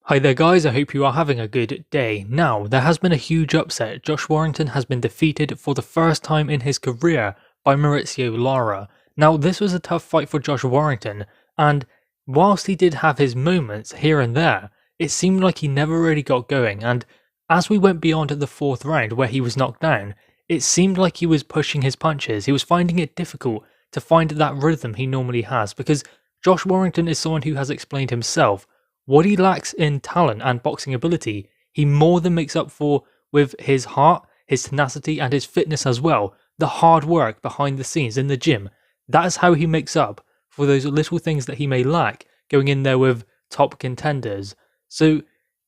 Hi there guys, I hope you are having a good day. Now, there has been a huge upset. Josh Warrington has been defeated for the first time in his career by Mauricio Lara. Now, this was a tough fight for Josh Warrington, and whilst he did have his moments here and there, it seemed like he never really got going, and as we went beyond the fourth round where he was knocked down, it seemed like he was pushing his punches. He was finding it difficult to find that rhythm he normally has, because Josh Warrington is someone who has explained himself what he lacks in talent and boxing ability, he more than makes up for with his heart, his tenacity and his fitness as well. The hard work behind the scenes in the gym. That is how he makes up for those little things that he may lack going in there with top contenders. So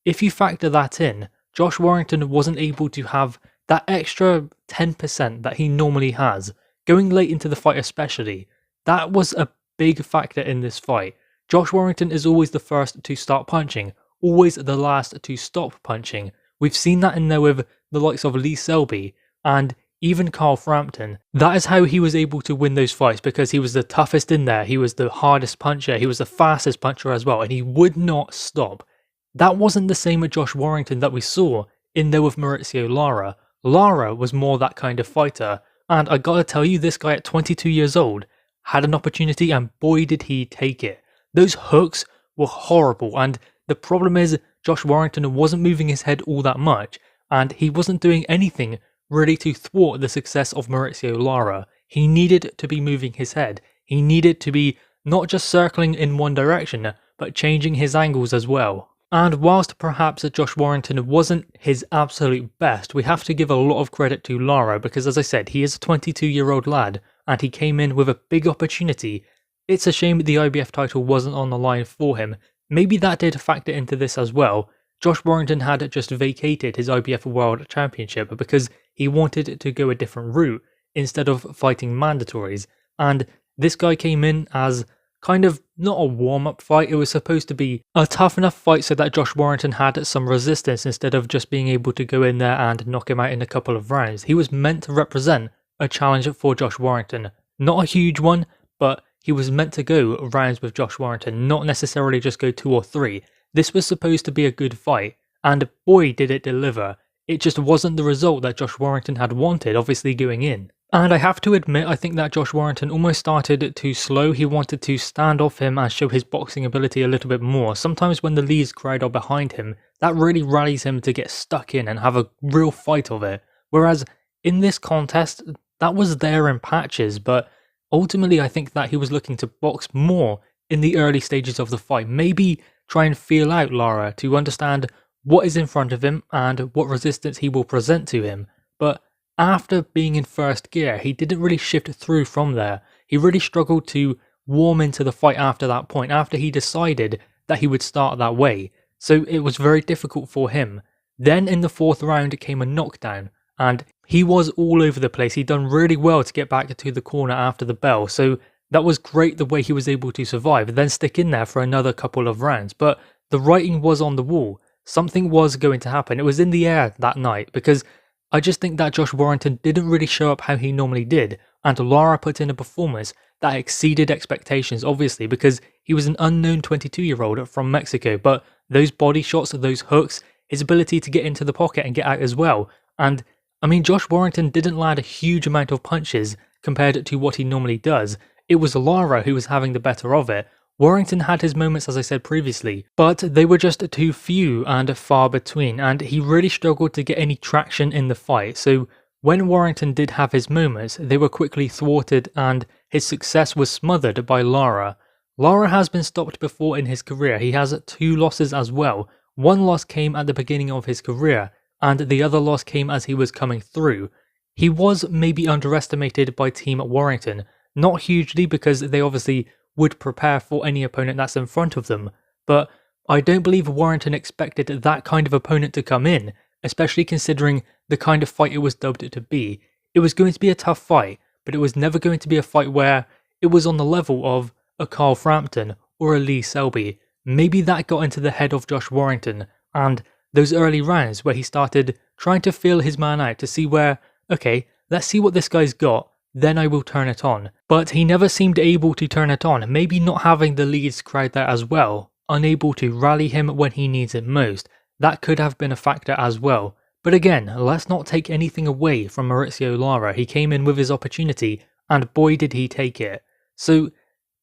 if you factor that in, Josh Warrington wasn't able to have that extra 10% that he normally has, going late into the fight especially. That was a big factor in this fight. Josh Warrington is always the first to start punching, always the last to stop punching. We've seen that in there with the likes of Lee Selby and even Carl Frampton. That is how he was able to win those fights, because he was the toughest in there, he was the hardest puncher, he was the fastest puncher as well, and he would not stop. That wasn't the same with Josh Warrington that we saw in there with Mauricio Lara. Lara was more that kind of fighter, and I gotta tell you, this guy at 22 years old had an opportunity and boy did he take it. Those hooks were horrible, and the problem is Josh Warrington wasn't moving his head all that much, and he wasn't doing anything really to thwart the success of Mauricio Lara. He needed to be moving his head. He needed to be not just circling in one direction, but changing his angles as well. And whilst perhaps Josh Warrington wasn't his absolute best, we have to give a lot of credit to Lara, because as I said, he is a 22-year-old lad, and he came in with a big opportunity. It's a shame the IBF title wasn't on the line for him. Maybe that did factor into this as well. Josh Warrington had just vacated his IBF World Championship because he wanted to go a different route instead of fighting mandatories. And this guy came in as kind of not a warm-up fight. It was supposed to be a tough enough fight so that Josh Warrington had some resistance instead of just being able to go in there and knock him out in a couple of rounds. He was meant to represent a challenge for Josh Warrington. Not a huge one, but he was meant to go rounds with Josh Warrington, not necessarily just go 2 or 3. This was supposed to be a good fight, and boy did it deliver. It just wasn't the result that Josh Warrington had wanted, obviously going in. And I have to admit, I think that Josh Warrington almost started too slow. He wanted to stand off him and show his boxing ability a little bit more. Sometimes when the Lee's crowd are behind him, that really rallies him to get stuck in and have a real fight of it. Whereas in this contest, that was there in patches, but ultimately, I think that he was looking to box more in the early stages of the fight. Maybe try and feel out Lara to understand what is in front of him and what resistance he will present to him. But after being in first gear, he didn't really shift through from there. He really struggled to warm into the fight after that point, after he decided that he would start that way. So it was very difficult for him. Then in the fourth round came a knockdown, and he was all over the place. He'd done really well to get back to the corner after the bell, so that was great the way he was able to survive, then stick in there for another couple of rounds. But the writing was on the wall. Something was going to happen. It was in the air that night, because I just think that Josh Warrington didn't really show up how he normally did, and Lara put in a performance that exceeded expectations, obviously, because he was an unknown 22-year-old from Mexico, but those body shots, those hooks, his ability to get into the pocket and get out as well, and I mean, Josh Warrington didn't land a huge amount of punches compared to what he normally does. It was Lara who was having the better of it. Warrington had his moments, as I said previously, but they were just too few and far between, and he really struggled to get any traction in the fight. So when Warrington did have his moments, they were quickly thwarted and his success was smothered by Lara. Lara has been stopped before in his career. He has 2 losses as well. One loss came at the beginning of his career, and the other loss came as he was coming through. He was maybe underestimated by Team Warrington, not hugely because they obviously would prepare for any opponent that's in front of them, but I don't believe Warrington expected that kind of opponent to come in, especially considering the kind of fight it was dubbed to be. It was going to be a tough fight, but it was never going to be a fight where it was on the level of a Carl Frampton or a Lee Selby. Maybe that got into the head of Josh Warrington, and those early rounds where he started trying to feel his man out to see where, okay, let's see what this guy's got, then I will turn it on. But he never seemed able to turn it on, maybe not having the Leeds crowd there as well. unable to rally him when he needs it most. That could have been a factor as well. But again, let's not take anything away from Mauricio Lara. He came in with his opportunity, and boy did he take it. So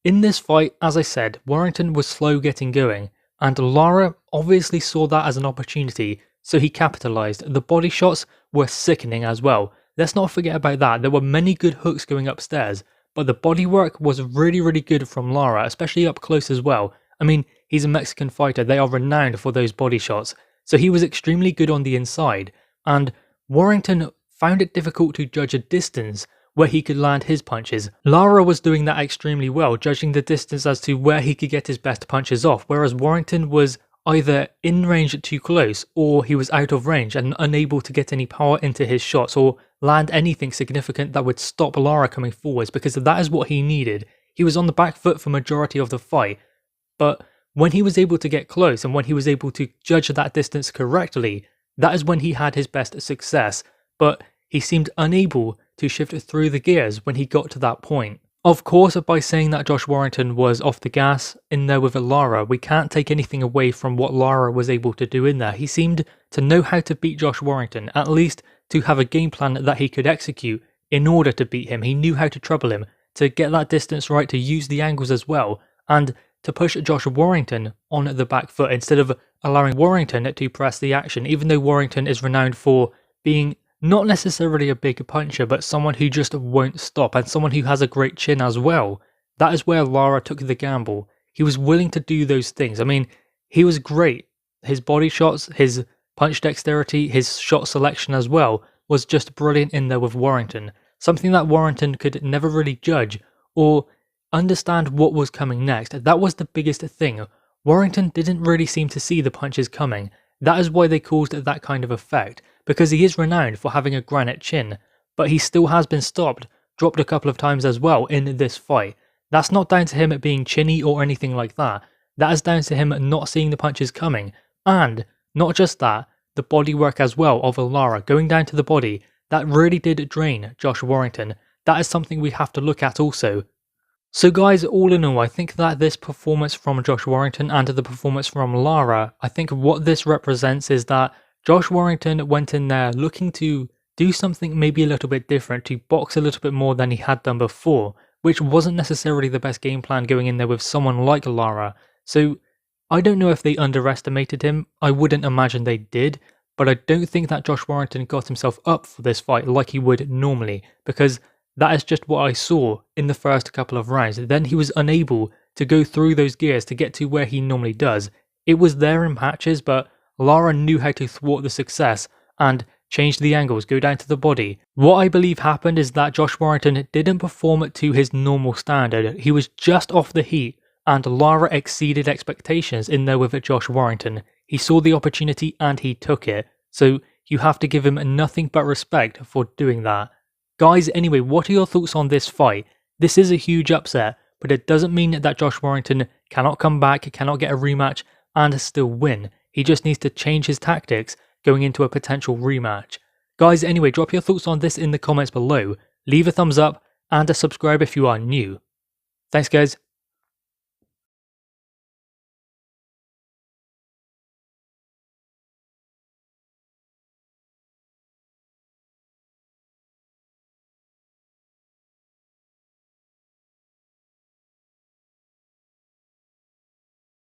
in this fight, as I said, Warrington was slow getting going, and Lara obviously saw that as an opportunity, so he capitalised. The body shots were sickening as well. Let's not forget about that. There were many good hooks going upstairs, but the bodywork was really good from Lara, especially up close as well. I mean, he's a Mexican fighter. They are renowned for those body shots. So he was extremely good on the inside, and Warrington found it difficult to judge a distance where he could land his punches. Lara was doing that extremely well, judging the distance as to where he could get his best punches off, whereas Warrington was either in range too close, or he was out of range and unable to get any power into his shots or land anything significant that would stop Lara coming forwards, because that is what he needed. He was on the back foot for majority of the fight, but when he was able to get close and when he was able to judge that distance correctly, that is when he had his best success, but he seemed unable to shift through the gears when he got to that point. Of course, by saying that Josh Warrington was off the gas in there with Lara, we can't take anything away from what Lara was able to do in there. He seemed to know how to beat Josh Warrington, at least to have a game plan that he could execute in order to beat him. He knew how to trouble him, to get that distance right, to use the angles as well, and to push Josh Warrington on the back foot instead of allowing Warrington to press the action, even though Warrington is renowned for being not necessarily a big puncher, but someone who just won't stop, and someone who has a great chin as well. That is where Lara took the gamble. He was willing to do those things. I mean, he was great. His body shots, his punch dexterity, his shot selection as well was just brilliant in there with Warrington. Something that Warrington could never really judge or understand what was coming next. That was the biggest thing. Warrington didn't really seem to see the punches coming. That is why they caused that kind of effect, because he is renowned for having a granite chin, but he still has been stopped, dropped a couple of times as well in this fight. That's not down to him being chinny or anything like that. That is down to him not seeing the punches coming, and not just that, the body work as well of Lara going down to the body, that really did drain Josh Warrington. That is something we have to look at also. So guys, all in all, I think that this performance from Josh Warrington and the performance from Lara, I think what this represents is that Josh Warrington went in there looking to do something maybe a little bit different, to box a little bit more than he had done before, which wasn't necessarily the best game plan going in there with someone like Lara. So I don't know if they underestimated him. I wouldn't imagine they did, but I don't think that Josh Warrington got himself up for this fight like he would normally, because that is just what I saw in the first couple of rounds. Then he was unable to go through those gears to get to where he normally does. It was there in patches, but Lara knew how to thwart the success and change the angles, go down to the body. What I believe happened is that Josh Warrington didn't perform to his normal standard. He was just off the heat, and Lara exceeded expectations in there with Josh Warrington. He saw the opportunity and he took it. So you have to give him nothing but respect for doing that. Guys, anyway, what are your thoughts on this fight? This is a huge upset, but it doesn't mean that Josh Warrington cannot come back, cannot get a rematch, and still win. He just needs to change his tactics going into a potential rematch. Guys, anyway, drop your thoughts on this in the comments below. Leave a thumbs up and a subscribe if you are new. Thanks, guys.